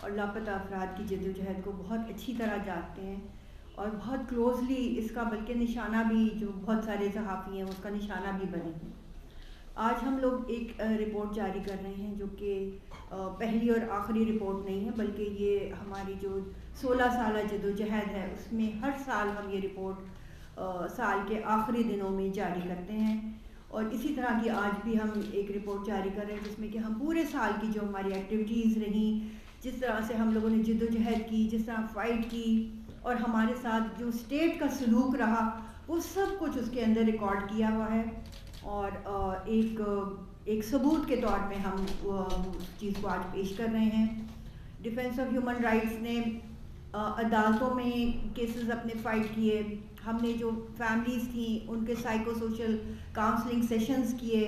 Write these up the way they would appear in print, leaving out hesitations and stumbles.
اور لاپتہ افراد کی جدوجہد کو بہت اچھی طرح جانتے ہیں اور بہت کلوزلی اس کا بلکہ نشانہ بھی، جو بہت سارے صحافی ہیں اس کا نشانہ بھی بنے ہیں۔ آج ہم لوگ ایک رپورٹ جاری کر رہے ہیں جو کہ پہلی اور آخری رپورٹ نہیں ہے، بلکہ یہ ہماری جو 16 سالہ جدوجہد ہے اس میں ہر سال ہم یہ رپورٹ سال کے آخری دنوں میں جاری کرتے ہیں، اور اسی طرح کی آج بھی ہم ایک رپورٹ جاری کر رہے ہیں جس میں کہ ہم پورے سال کی جو ہماری ایکٹیویٹیز رہیں، جس طرح سے ہم لوگوں نے جدوجہد کی، جس طرح فائٹ کی، اور ہمارے ساتھ جو اسٹیٹ کا سلوک رہا، وہ سب کچھ اس کے اندر ریکارڈ کیا ہوا ہے، اور ایک ثبوت کے طور پہ ہم اس چیز کو آج پیش کر رہے ہیں۔ ڈیفینس آف ہیومن رائٹس نے عدالتوں میں کیسز اپنے فائٹ کیے، ہم نے جو فیملیز تھیں ان کے سائیکو سوشل کاؤنسلنگ سیشنز کیے،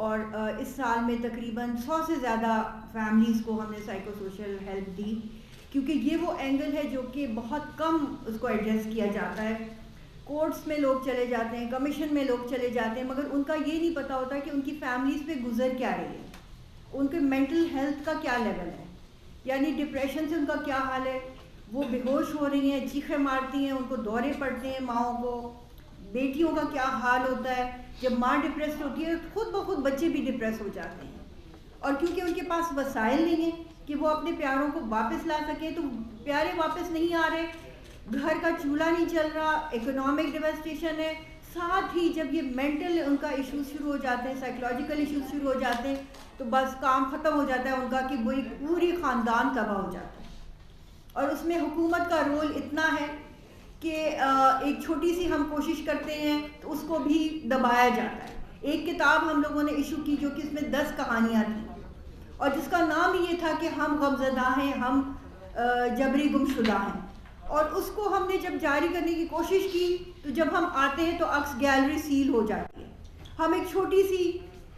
اور اس سال میں تقریباً 100 سے زیادہ فیملیز کو ہم نے سائیکو سوشل ہیلپ دی، کیونکہ یہ وہ اینگل ہے جو کہ بہت کم اس کو ایڈریس کیا جاتا ہے۔ کورٹس میں لوگ چلے جاتے ہیں، کمیشن میں لوگ چلے جاتے ہیں، مگر ان کا یہ نہیں پتہ ہوتا کہ ان کی فیملیز پہ گزر کیا رہی ہے، ان کے مینٹل ہیلتھ کا کیا لیول ہے، یعنی ڈپریشن سے ان کا کیا حال ہے، وہ بے ہوش ہو رہی ہیں، چیخیں مارتی ہیں، ان کو دورے پڑتے ہیں ماؤں کو، بیٹیوں کا کیا حال ہوتا ہے، جب ماں ڈپریس ہوتی ہے خود بخود بچے بھی ڈپریس ہو جاتے ہیں، اور کیونکہ ان کے پاس وسائل نہیں ہیں کہ وہ اپنے پیاروں کو واپس لا سکیں، تو پیارے واپس نہیں آ رہے، گھر کا چولہا نہیں چل رہا، اکنامک ڈیواسٹیشن ہے، ساتھ ہی جب یہ مینٹل ان کا ایشوز شروع ہو جاتے ہیں، سائیکولوجیکل ایشوز شروع ہو جاتے ہیں، تو بس کام ختم ہو جاتا ہے ان کا کہ وہی پوری خاندان تباہ ہو جاتا ہے۔ اور اس میں حکومت کا رول اتنا ہے کہ ایک چھوٹی سی ہم کوشش کرتے ہیں تو اس کو بھی دبایا جاتا ہے۔ ایک کتاب ہم لوگوں نے ایشو کی جو کہ اس میں 10 کہانیاں تھیں، اور جس کا نام یہ تھا کہ ہم غمزدہ ہیں، ہم جبری گمشدہ ہیں، اور اس کو ہم نے جب جاری کرنے کی کوشش کی تو جب ہم آتے ہیں تو عکس گیلری سیل ہو جاتی ہے۔ ہم ایک چھوٹی سی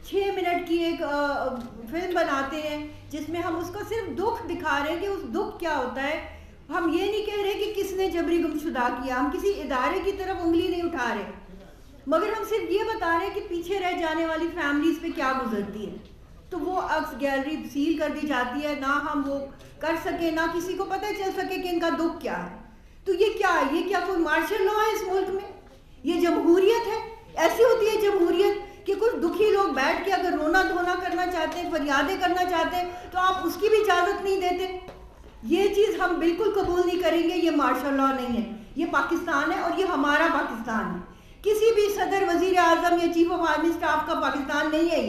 6 منٹ کی ایک فلم بناتے ہیں جس میں ہم اس کا صرف دکھ دکھا رہے ہیں کہ اس دکھ کیا ہوتا ہے، ہم یہ نہیں کہہ رہے کہ کس نے جبری گمشدہ کیا، ہم کسی ادارے کی طرف انگلی نہیں اٹھا رہے، مگر ہم صرف یہ بتا رہے ہیں کہ پیچھے رہ جانے والی فیملیز پہ کیا گزرتی ہے۔ تو وہ عکس گیلری سیل کر دی جاتی ہے، نہ ہم وہ کر سکے، نہ کسی کو پتہ چل سکے کہ ان کا دکھ کیا ہے۔ تو یہ کیا ہے؟ یہ کیا کوئی مارشل لا ہے اس ملک میں؟ یہ جمہوریت ہے؟ ایسی ہوتی ہے جمہوریت کہ کچھ دکھی لوگ بیٹھ کے اگر رونا دھونا کرنا چاہتے ہیں، فریادیں کرنا چاہتے ہیں، تو آپ اس کی بھی اجازت نہیں دیتے؟ یہ چیز ہم بالکل قبول نہیں کریں گے، یہ مارشل لا نہیں ہے، یہ پاکستان ہے اور یہ ہمارا پاکستان ہے، کسی بھی صدر، وزیر اعظم یا چیف آف آرمی اسٹاف کا پاکستان نہیں ہے،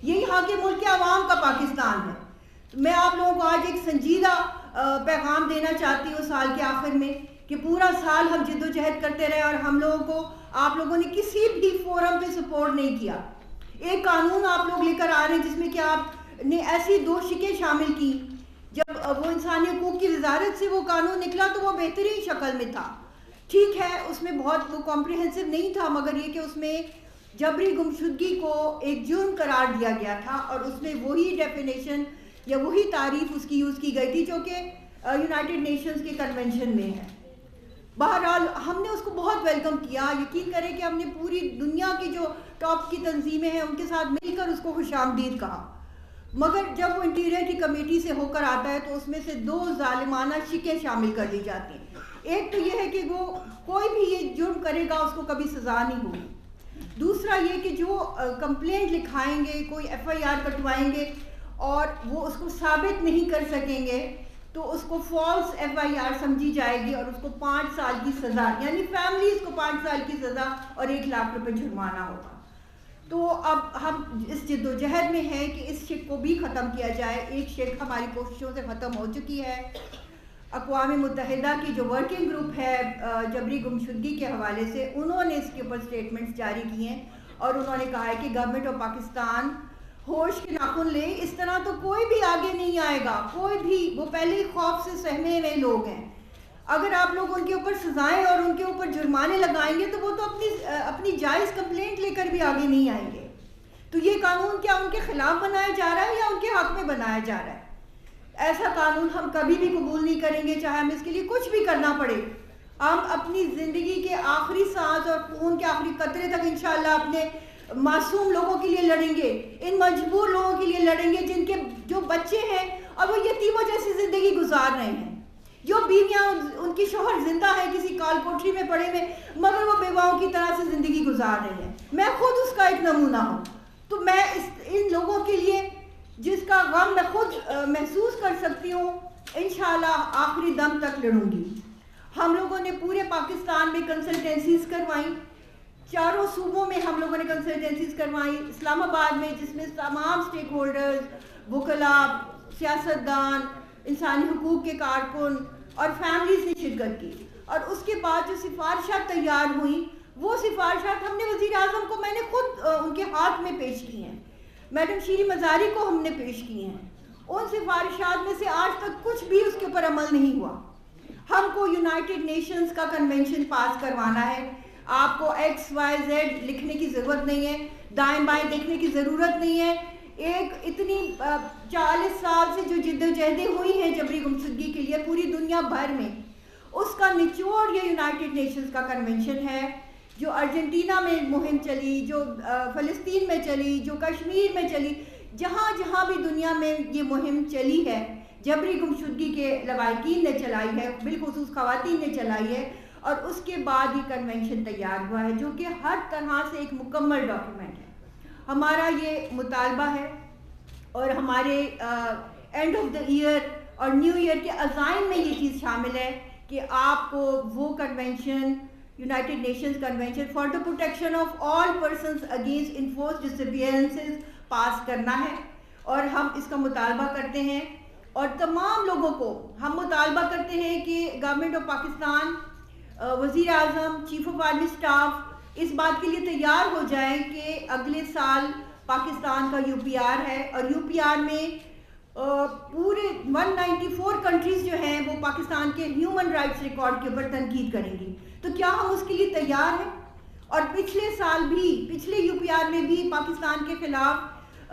یہ یہاں کے ملک کے عوام کا پاکستان ہے۔ میں آپ لوگوں کو آج ایک سنجیدہ پیغام دینا چاہتی ہوں سال کے آخر میں، کہ پورا سال ہم جدوجہد کرتے رہے اور ہم لوگوں کو آپ لوگوں نے کسی بھی فورم پہ سپورٹ نہیں کیا۔ ایک قانون آپ لوگ لے کر آ رہے ہیں جس میں کہ آپ نے ایسی 2 شکیں شامل کی، جب وہ انسانی حقوق کی وزارت سے وہ قانون نکلا تو وہ بہترین شکل میں تھا، ٹھیک ہے اس میں بہت وہ کمپریہنسو نہیں تھا، مگر یہ کہ اس میں جبری گمشدگی کو ایک جرم قرار دیا گیا تھا، اور اس میں وہی ڈیفینیشن یا وہی تعریف اس کی یوز کی گئی تھی جو کہ یونائٹڈ نیشنز کے کنونشن میں ہے۔ بہرحال ہم نے اس کو بہت ویلکم کیا، یقین کریں کہ ہم نے پوری دنیا کی جو ٹاپ کی تنظیمیں ہیں ان کے ساتھ مل کر اس کو خوش آمدید کہا، مگر جب وہ انٹیریئر کی کمیٹی سے ہو کر آتا ہے تو اس میں سے 2 ظالمانہ شکیں شامل کر دی جاتی ہیں۔ ایک تو یہ ہے کہ وہ کوئی بھی یہ جرم کرے گا اس کو کبھی سزا نہیں ہوگی، دوسرا یہ کہ جو کمپلینٹ لکھائیں گے، کوئی FIR کٹوائیں گے اور وہ اس کو ثابت نہیں کر سکیں گے تو اس کو فالس FIR سمجھی جائے گی، اور اس کو 5 سال کی سزا، یعنی فیملیز کو 5 سال کی سزا اور 1 لاکھ روپے جرمانہ ہوگا۔ تو اب ہم اس جدوجہد میں ہیں کہ اس شک کو بھی ختم کیا جائے۔ ایک شک ہماری کوششوں سے ختم ہو چکی ہے، اقوام متحدہ کی جو ورکنگ گروپ ہے جبری گمشدگی کے حوالے سے، انہوں نے اس کے اوپر سٹیٹمنٹس جاری کی ہیں، اور انہوں نے کہا ہے کہ گورنمنٹ آف پاکستان ہوش کے ناخن لے، اس طرح تو کوئی بھی آگے نہیں آئے گا، کوئی بھی، وہ پہلے ہی خوف سے سہمے ہوئے لوگ ہیں، اگر آپ لوگ ان کے اوپر سزائیں اور ان کے اوپر جرمانے لگائیں گے تو وہ تو اپنی جائز کمپلینٹ لے کر بھی آگے نہیں آئیں گے۔ تو یہ قانون کیا ان کے خلاف بنایا جا رہا ہے یا ان کے حق میں بنایا جا رہا ہے؟ ایسا قانون ہم کبھی بھی قبول نہیں کریں گے، چاہے ہم اس کے لیے کچھ بھی کرنا پڑے۔ ہم اپنی زندگی کے آخری سانس اور خون کے آخری قطرے تک انشاءاللہ اپنے معصوم لوگوں کے لیے لڑیں گے، ان مجبور لوگوں کے لیے لڑیں گے جن کے جو بچے ہیں اور وہ یتیموں جیسی زندگی گزار رہے ہیں. جو بیویاں ان کی شوہر زندہ ہیں کسی کال کوٹری میں پڑے ہوئے مگر وہ بیواؤں کی طرح سے زندگی گزار رہی ہیں. میں خود اس کا ایک نمونہ ہوں. تو میں ان لوگوں کے لیے جس کا غم میں خود محسوس کر سکتی ہوں انشاءاللہ آخری دم تک لڑوں گی. ہم لوگوں نے پورے پاکستان میں کنسلٹنسیز کروائیں, چاروں صوبوں میں ہم لوگوں نے کنسلٹنسیز کروائیں, اسلام آباد میں جس میں تمام سٹیک ہولڈرز, وکلاء, سیاستدان, انسانی حقوق کے کارکن اور فیملیز نے شرکت کی. اور اس کے بعد جو سفارشات تیار ہوئیں وہ سفارشات ہم نے وزیر اعظم کو میں نے خود ان کے ہاتھ میں پیش کی ہیں, میڈم شیری مزاری کو ہم نے پیش کی ہیں. ان سفارشات میں سے آج تک کچھ بھی اس کے اوپر عمل نہیں ہوا. ہم کو یونائٹڈ نیشنز کا کنونشن پاس کروانا ہے. آپ کو ایکس وائی زیڈ لکھنے کی ضرورت نہیں ہے, دائیں بائیں دیکھنے کی ضرورت نہیں ہے. ایک اتنی 40 سال سے جو جد و جہدیں ہوئی ہیں جبری گمشدگی کے لیے پوری دنیا بھر میں, اس کا نچوڑ یہ یونائٹڈ نیشنز کا کنونشن ہے. جو ارجنٹینا میں مہم چلی, جو فلسطین میں چلی, جو کشمیر میں چلی, جہاں جہاں بھی دنیا میں یہ مہم چلی ہے جبری گمشدگی کے لواحقین نے چلائی ہے, بالخصوص خواتین نے چلائی ہے. اور اس کے بعد یہ کنونشن تیار ہوا ہے جو کہ ہر طرح سے ایک مکمل ڈاکیومنٹ ہے. ہمارا یہ مطالبہ ہے اور ہمارے اینڈ آف دا ایئر اور نیو ایئر کے عزائم میں یہ چیز شامل ہے کہ آپ کو وہ convention, United Nations convention for the protection of all persons against enforced disappearances pass کرنا ہے. اور ہم اس کا مطالبہ کرتے ہیں اور تمام لوگوں کو ہم مطالبہ کرتے ہیں کہ گورنمنٹ آف پاکستان, وزیر اعظم, چیف آف آرمی اسٹاف اس بات کے لیے تیار ہو جائیں کہ اگلے سال پاکستان کا یو پی آر ہے اور یو پی آر میں پورے 194 کنٹریز جو ہیں وہ پاکستان کے ہیومن رائٹس ریکارڈ کے اوپر تنقید کریں گی. تو کیا ہم اس کے لیے تیار ہیں؟ اور پچھلے سال بھی, پچھلے یو پی آر میں بھی پاکستان کے خلاف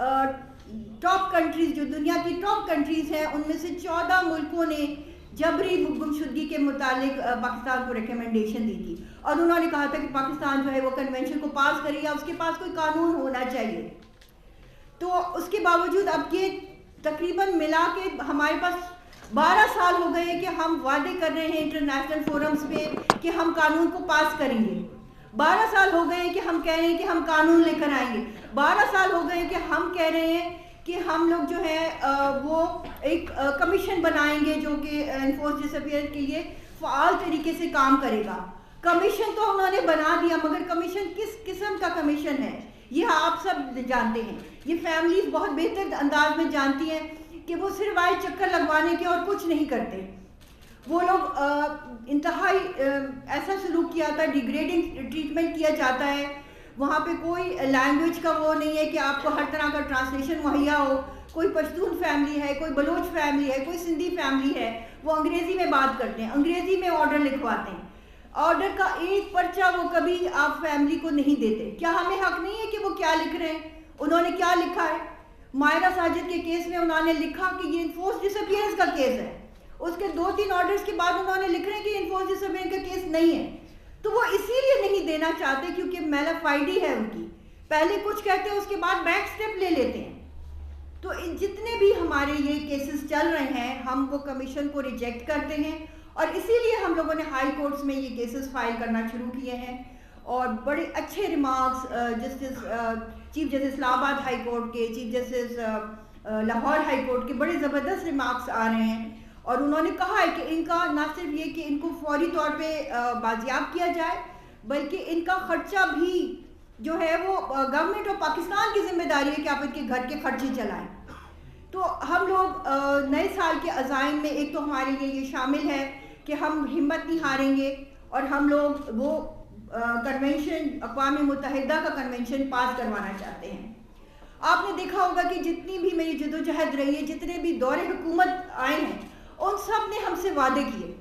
ٹاپ کنٹریز جو دنیا کی ٹاپ کنٹریز ہیں ان میں سے 14 ملکوں نے جبری گمشدگی کے متعلق پاکستان کو ریکمنڈیشن دی تھی اور انہوں نے کہا تھا کہ پاکستان جو ہے وہ کنونشن کو پاس کرے یا اس کے پاس کوئی قانون ہونا چاہیے. تو اس کے باوجود اب یہ تقریباً ملا کے ہمارے پاس 12 سال ہو گئے کہ ہم وعدے کر رہے ہیں انٹرنیشنل فورمز پہ کہ ہم قانون کو پاس کریں گے. 12 سال ہو گئے کہ ہم کہہ رہے ہیں کہ ہم قانون لے کر آئیں گے. 12 سال ہو گئے کہ ہم کہہ رہے ہیں کہ ہم لوگ جو ہے وہ ایک کمیشن بنائیں گے جو کہ انفورس ڈسپیئر کے لیے فعال طریقے سے کام کرے گا. کمیشن تو انہوں نے بنا دیا مگر کمیشن کس قسم کا کمیشن ہے یہ آپ سب جانتے ہیں. یہ فیملیز بہت بہتر انداز میں جانتی ہیں کہ وہ صرف آئے چکر لگوانے کے اور کچھ نہیں کرتے. وہ لوگ انتہائی ایسا سلوک کیا جاتا ہے, ڈیگریڈنگ ٹریٹمنٹ کیا جاتا ہے. وہاں پہ کوئی لینگویج کا وہ نہیں ہے کہ آپ کو ہر طرح کا ٹرانسلیشن مہیا ہو. کوئی پشتون فیملی ہے, کوئی بلوچ فیملی ہے, کوئی سندھی فیملی ہے, وہ انگریزی میں بات کرتے ہیں, انگریزی میں آرڈر لکھواتے ہیں. آرڈر کا ایک پرچہ وہ کبھی آپ فیملی کو نہیں دیتے. کیا ہمیں حق نہیں ہے کہ وہ کیا لکھ رہے ہیں, انہوں نے کیا لکھا ہے؟ مائرہ ساجد کے کیس میں انہوں نے لکھا کہ یہ انفورس ڈسپیئرنس کا کیس ہے. اس کے 2-3 آرڈرز کے بعد انہوں نے لکھ رہے ہیں کہ انفورس ڈسپیئرنس کا کیس نہیں ہے. تو وہ اسی لیے نہیں دینا چاہتے کیونکہ میلافائڈی ہے ان کی. پہلے کچھ کہتے ہیں اس کے بعد بیک سٹیپ لے لیتے ہیں. تو جتنے بھی ہمارے یہ کیسز چل رہے ہیں ہم وہ کمیشن کو ریجیکٹ کرتے ہیں اور اسی لیے ہم لوگوں نے ہائی کورٹس میں یہ کیسز فائل کرنا شروع کیے ہیں. اور بڑے اچھے ریمارکس جسٹس چیف جسٹس الہ آباد ہائی کورٹ کے, chief justice Lahore high court کے بڑے زبردست ریمارکس آ رہے ہیں. اور انہوں نے کہا ہے کہ ان کا نہ صرف یہ کہ ان کو فوری طور پہ بازیاب کیا جائے بلکہ ان کا خرچہ بھی جو ہے وہ گورنمنٹ آف پاکستان کی ذمہ داری ہے کہ آپ ان کے گھر کے خرچے چلائیں. تو ہم لوگ نئے سال کے عزائم میں ایک تو ہمارے لیے یہ شامل ہے کہ ہم ہمت نہیں ہاریں گے اور ہم لوگ وہ کنونشن, اقوام متحدہ کا کنونشن پاس کروانا چاہتے ہیں. آپ نے دیکھا ہوگا کہ جتنی بھی میری جدوجہد رہی ہے, جتنے بھی دور حکومت آئے ہیں ان سب نے ہم سے وعدے کیے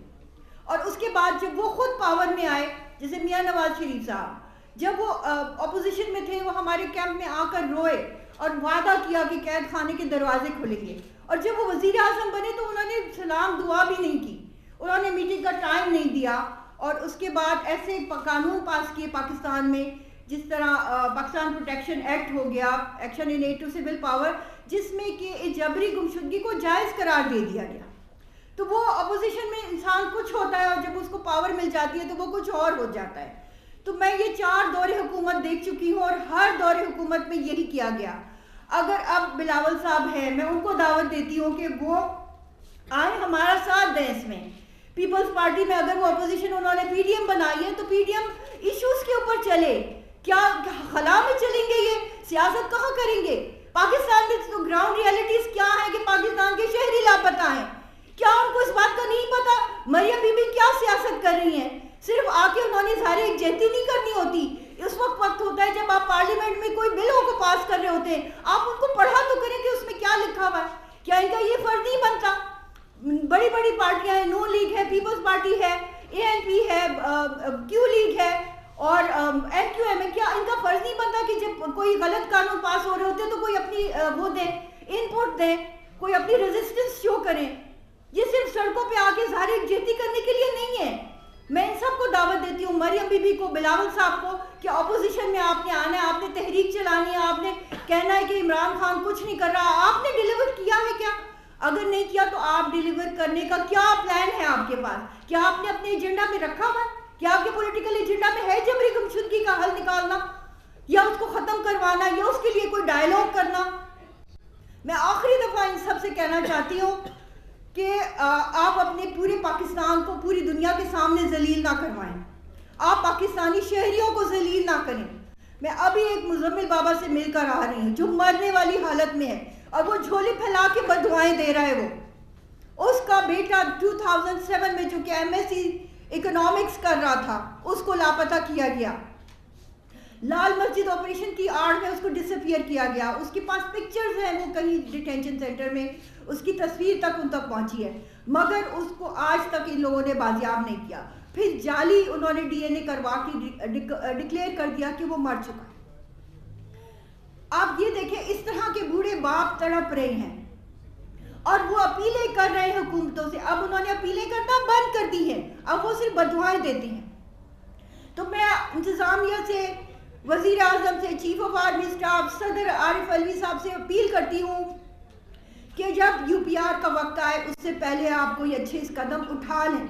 اور اس کے بعد جب وہ خود پاور میں آئے, جیسے میاں نواز شریف صاحب جب وہ اپوزیشن میں تھے وہ ہمارے کیمپ میں آ کر روئے اور وعدہ کیا کہ قید خانے کے دروازے کھلیں گے. اور جب وہ وزیر اعظم بنے تو انہوں نے سلام دعا بھی نہیں کی, انہوں نے میٹنگ کا ٹائم نہیں دیا. اور اس کے بعد ایسے قانون پاس کیے پاکستان میں جس طرح پاکستان پروٹیکشن ایکٹ ہو گیا, action in aid to civil power, جس میں کہ جبری گمشدگی کو جائز قرار دے دیا گیا. تو وہ اپوزیشن میں انسان کچھ ہوتا ہے اور جب اس کو پاور مل جاتی ہے تو وہ کچھ اور ہو جاتا ہے. تو میں یہ 4 دور حکومت دیکھ چکی ہوں اور ہر دور حکومت میں یہی کیا گیا. اگر اب بلاول صاحب ہیں میں ان کو دعوت دیتی ہوں کہ وہ آئیں ہمارا ساتھ دیں اس میں. پیپلز پارٹی میں اگر وہ اپوزیشن انہوں نے پی ڈی ایم بنائی ہے تو پی ڈی ایم ایشوز کے اوپر چلے. کیا خلا میں چلیں گے؟ یہ سیاست کہاں کریں گے؟ پاکستان میں تو گراؤنڈ ریالٹیز کیا ہے کہ پاکستان کے شہری لاپتہ ہیں. کیا ان کو اس بات کا نہیں پتا مریم بی بی کیا سیاست کر رہی ہیں؟ صرف آ کے انہوں نے ظاہر یکجہتی نہیں کرنی ہوتی. اس وقت ہوتا ہے جب آپ پارلیمنٹ میں کوئی بلوں کو پاس کر رہے ہوتے ہیں آپ ان کو پڑھا تو کریں کہ اس میں کیا لکھا ہوا ہے. کیا ان کا یہ فرض نہیں بنتا؟ بڑی بڑی پارٹیاں ہیں, نون لیگ ہے, پیپلز پارٹی ہے, اے این پی ہے, کیو لیگ ہے اور ایم کیو ایم ہے. کیا ان کا فرض نہیں بنتا کہ جب کوئی غلط قانون پاس ہو رہے ہوتے ہیں تو کوئی اپنی وہ دیں, ان پٹ دیں, کوئی اپنی ریزسٹنس شو کریں؟ یہ صرف سڑکوں پہ آ کے ظاہر یکجہتی کرنے کے لیے نہیں ہے. میں ان سب کو دعوت دیتی ہوں, مریم بی بی کو, بلاول صاحب کو, کہ اپوزیشن میں آپ نے آنا ہے, آپ نے تحریک چلانی ہے, آپ نے کہنا ہے کہ عمران خان کچھ نہیں کر رہا. آپ نے ڈیلیور کیا ہے کیا؟ اگر نہیں کیا تو آپ ڈیلیور کرنے کا کیا پلان ہے آپ کے پاس؟ کیا آپ نے اپنے ایجنڈا میں رکھا ہوا ہے؟ کیا آپ کے پولیٹیکل ایجنڈا میں ہے جبری گمشدگی کا حل نکالنا یا اس کو ختم کروانا یا اس کے لیے کوئی ڈائیلاگ کرنا؟ میں آخری دفعہ ان سب سے کہنا چاہتی ہوں کہ آپ اپنے پورے پاکستان کو پوری دنیا کے سامنے ذلیل نہ کروائیں. آپ پاکستانی شہریوں کو ذلیل نہ کریں. میں ابھی ایک مزمل بابا سے مل کر آ رہی ہوں جو مرنے والی حالت میں ہے اور وہ جھولی پھیلا کے بددعائیں دے رہا ہے. وہ اس کا بیٹا 2007 میں جو کہ ایم ایس سی اکنامکس کر رہا تھا اس کو لاپتہ کیا گیا. لال مسجد آپریشن کی آڑ میں اس کو ڈسپیئر کیا گیا. اس کے پاس پکچرز ہیں, وہ کہیں ڈیٹینشن سینٹر میں اس کی تصویر تک ان تک پہنچی ہے, مگر اس کو آج تک ان لوگوں نے بازیاب نہیں کیا. پھر جعلی انہوں نے ڈی این اے کروا کے ڈکلیئر کر دیا کہ وہ مر چکا ہے. آپ یہ دیکھیں اس طرح کے بوڑھے باپ تڑپ رہے ہیں اور وہ اپیلیں کر رہے ہیں حکومتوں سے. اب انہوں نے اپیلیں کرنا بند کر دی ہیں, اب وہ صرف بددعائیں دیتی ہیں. تو میں انتظامیہ سے, وزیر اعظم سے, چیف آف آرمی اسٹاف, صدر عارف علوی صاحب سے اپیل کرتی ہوں کہ جب یو پی آر کا وقت آئے اس سے پہلے آپ کوئی اچھے قدم اٹھا لیں.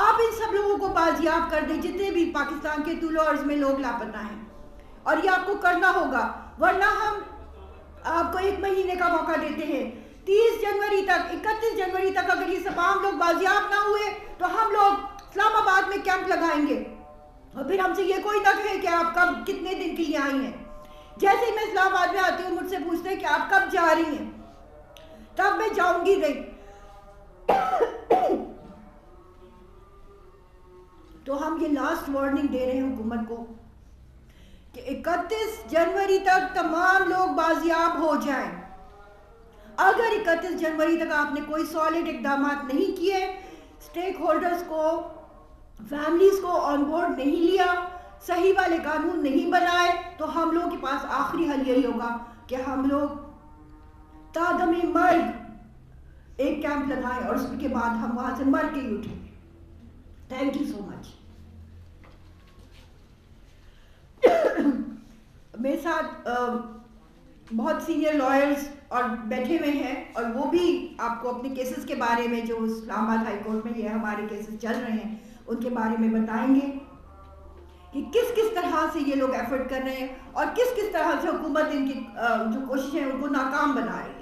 آپ ان سب لوگوں کو بازیاب کر دیں جتنے بھی پاکستان کے طول و عرض میں لوگ لاپتہ ہیں, اور یہ آپ کو کرنا ہوگا ورنہ ہم آپ کو 1 مہینے کا موقع دیتے ہیں. 30 جنوری تک, 31 جنوری تک اگر یہ تمام لوگ بازیاب نہ ہوئے تو ہم لوگ اسلام آباد میں کیمپ لگائیں گے اور پھر ہم سے یہ کوئی نہ کہے کہ آپ کب کتنے دن کے لیے آئی ہیں. جیسے ہی میں اسلام آباد میں آتی ہوں مجھ سے پوچھتے ہیں کہ آپ کب جا رہی ہیں, تب میں جاؤں گی نہیں. تو ہم یہ لاسٹ وارننگ دے رہے ہیں حکومت کو کہ 31 جنوری تک تمام لوگ بازیاب ہو جائیں. اگر 31 جنوری تک آپ نے کوئی سالڈ اقدامات نہیں کیے, سٹیک ہولڈرز کو, فیملیز کو آن بورڈ نہیں لیا, صحیح والے قانون نہیں بنائے, تو ہم لوگوں کے پاس آخری حل یہی ہوگا کہ ہم لوگ تادم مرگ ایک کیمپ لگائیں اور اس کے بعد ہم وہاں سے مر کے ہی اٹھیں. تھینک یو سو مچ. میرے ساتھ بہت سینئر لائرز اور بیٹھے ہوئے ہیں اور وہ بھی آپ کو اپنے کیسز کے بارے میں جو اسلام آباد ہائی کورٹ میں یہ ہمارے کیسز چل رہے ہیں ان کے بارے میں بتائیں گے کہ کس طرح سے یہ لوگ ایفرٹ کر رہے ہیں اور کس طرح سے حکومت ان کی جو کوششیں ہیں ان کو ناکام بنا رہی ہے.